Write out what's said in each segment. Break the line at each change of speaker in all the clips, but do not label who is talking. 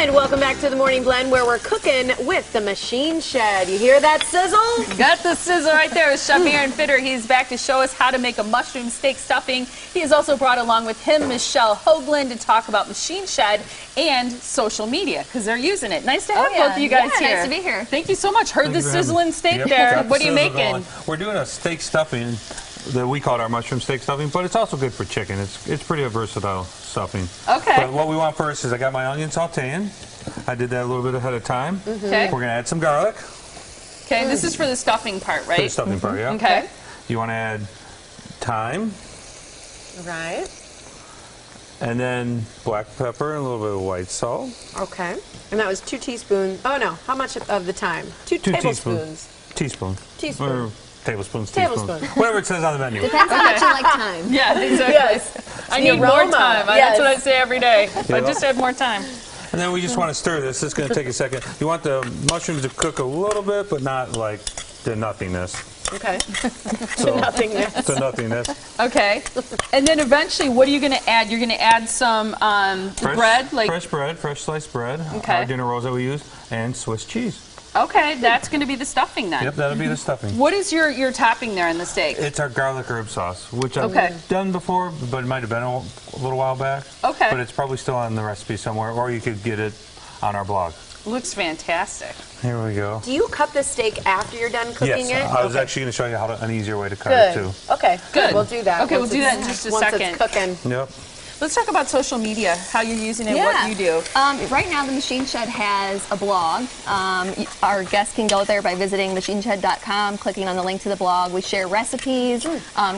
And welcome back to the Morning Blend, where we're cooking with the Machine Shed. You hear that sizzle?
Got the sizzle right there with Chef Aaron Fitter. He's back to show us how to make a mushroom steak stuffing. He has also brought along with him Michelle Hoagland to talk about Machine Shed and social media, because they're using it. Nice to have both of you guys here.
Nice to be here.
Thank you so much. Heard the sizzling steak there. What are you making?
We're doing a steak stuffing that we call our mushroom steak stuffing, but it's also good for chicken. It's pretty a versatile stuffing.
Okay.
But what we want first is I got my onion sauteing. I did that a little bit ahead of time.
Okay.
We're going to add some garlic.
Okay, this is for the stuffing part, right?
For the stuffing part, yeah.
Okay.
You want to add thyme.
Right.
And then black pepper and a little bit of white salt.
Okay. And that was 2 teaspoons. Oh, no. How much of the time? 2 tablespoons.
Teaspoon.
Teaspoon.
Or tablespoons.
Tablespoon.
Whatever it says on the menu.
Depends how much you like time.
Yeah, exactly.
Yes.
I need more time. That's what I say every day. I just add more time.
And then we just want to stir this. It's going to take a second. You want the mushrooms to cook a little bit, but not like to nothingness.
Okay.
So,
To nothingness.
To nothingness.
Okay. And then eventually, what are you going to add? You're going to add some bread?
Fresh bread, fresh sliced bread.
Okay.
Our dinner rolls that we use, and Swiss cheese.
Okay, that's going to be the stuffing then.
Yep, that'll be the stuffing.
What is your topping there in the steak?
It's our garlic herb sauce, which I've done before, but it might have been a little while back.
Okay.
But it's probably still on the recipe somewhere, or you could get it on our blog.
Looks fantastic.
Here we go.
Do you cut the steak after you're done cooking
Yes,
it?
I was actually going to show you an easier way to cut it too.
Okay,
Good.
We'll do that.
Okay, we'll do that in just a second.
Once it's cooking.
Yep.
Let's talk about social media, how you're using it, what you do.
Right now, the Machine Shed has a blog. Our guests can go there by visiting machineshed.com, clicking on the link to the blog. We share recipes,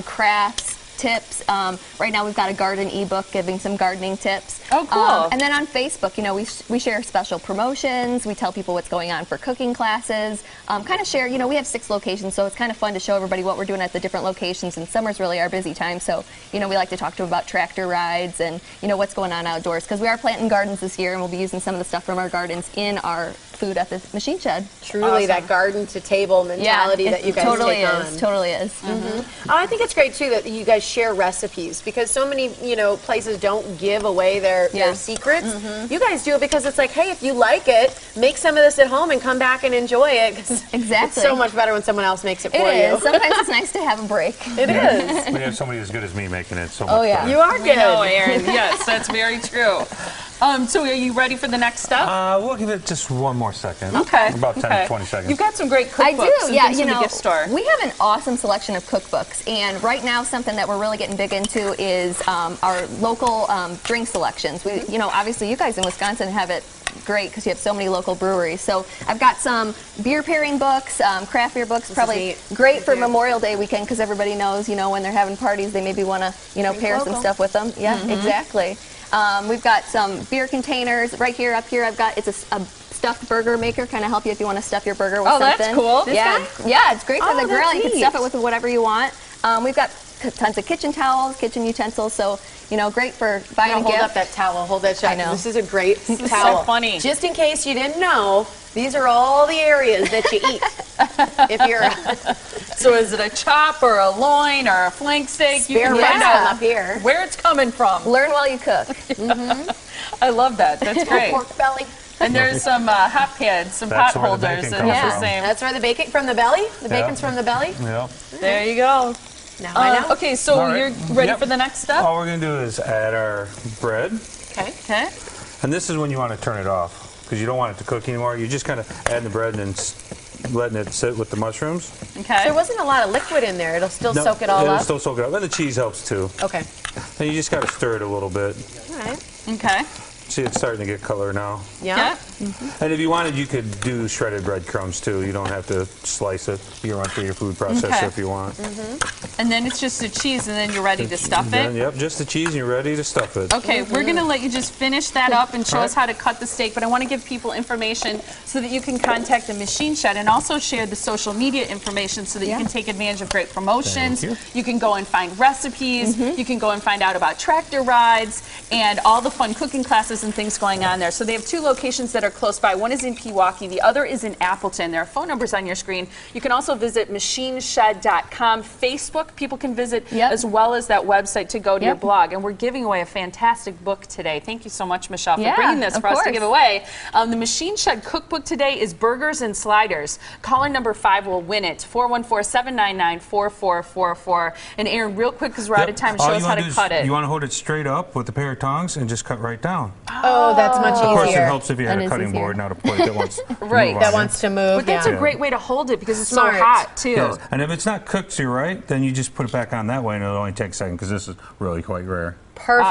crafts, tips. Right now, we've got a garden ebook giving some gardening tips.
Oh, cool.
And then on Facebook, you know, we share special promotions. We tell people what's going on for cooking classes. Kind of share, you know, we have 6 locations, so it's kind of fun to show everybody what we're doing at the different locations. And summer's really our busy time, so, you know, we like to talk to them about tractor rides and, you know, what's going on outdoors. Because we are planting gardens this year, and we'll be using some of the stuff from our gardens in our food at the Machine Shed.
Truly that garden to table mentality that you guys take on.
Totally is.
Oh, I think it's great too that you guys share recipes, because so many, you know, places don't give away their secrets. You guys do it because it's like, hey, if you like it, make some of this at home and come back and enjoy it.
Exactly.
It's so much better when someone else makes it for you.
It is. Sometimes it's nice to have a break.
It is.
We have somebody as good as me making it so much better.
You are good.
We know, Aaron. Yes, that's very true. So are you ready for the next step?
We'll give it just one more second.
Okay.
About 10 to 20 seconds.
You've got some great cookbooks.
I do, yeah.
You know, the gift store.
We have an awesome selection of cookbooks, and right now something that we're really getting big into is our local drink selections. We, you know, obviously you guys in Wisconsin have it great because you have so many local breweries. So I've got some beer pairing books, craft beer books, probably great for Memorial Day weekend because everybody knows, you know, when they're having parties, they maybe want to, you know, pair some stuff with them. Yeah, exactly. We've got some beer containers right here. Up here, I've got it's a stuffed burger maker, kind of help you if you want to stuff your burger with something.
That's cool.
Yeah, it's great for the grill. You can stuff it with whatever you want. We've got tons of kitchen towels, kitchen utensils, so, you know, great for buying a gift.
Hold up that towel. Hold that shot.
I know.
This is a great towel.
So funny.
Just in case you didn't know, these are all the areas that you eat. If you're
So is it a chop or a loin or a flank steak?
spare ribs up here.
Where it's coming from.
Learn while you cook.
I love that. That's great.
Pork belly.
And there's some hot pads, some pot
That's where the
holders,
bacon
and
comes
it's the
from.
same.
That's where the bacon from the belly. The bacon's from the belly.
Yeah.
There you go.
Now I know.
Okay, so
All right.
you're ready for the next step?
All we're going to do is add our bread.
Okay.
Okay.
And this is when you want to turn it off, because you don't want it to cook anymore. You just kind of add the bread and then letting it sit with the mushrooms.
Okay.
There wasn't a lot of liquid in there. It'll still soak it all
it'll
up.
still soak it up. And the cheese helps too.
Okay.
And you just got to stir it a little bit.
All right.
Okay.
See, it's starting to get color now.
Yeah.
And if you wanted, you could do shredded breadcrumbs too. You don't have to slice it. You can run through your food processor
Okay.
if you want.
And then it's just the cheese, and then you're ready to stuff
Then,
it?
yep, just the cheese and you're ready to stuff it.
Okay, we're going to let you just finish that up and show us how to cut the steak, but I want to give people information so that you can contact the Machine Shed and also share the social media information so that you can take advantage of great promotions.
Thank
You can go and find recipes. You can go and find out about tractor rides and all the fun cooking classes classes and things going on there. So they have 2 locations that are close by. One is in Pewaukee, the other is in Appleton. There are phone numbers on your screen. You can also visit machineshed.com. Facebook, people can visit as well as that website to go to your blog. And we're giving away a fantastic book today. Thank you so much, Michelle, for bringing this for us to give away. The Machine Shed cookbook today is Burgers and Sliders. Caller number 5 will win it. 414-799-4444. And Aaron, real quick, because we're out of time, show us how to cut it.
You want to hold it straight up with a pair of tongs and just cut right down.
Oh, that's much easier.
Of course, it helps if you had a cutting board, not a plate that wants to move
that wants to move.
But that's a great way to hold it because it's so hot, too.
Yes. And if it's not cooked to right, then you just put it back on that way, and it'll only take a second because this is really quite rare.
Perfect.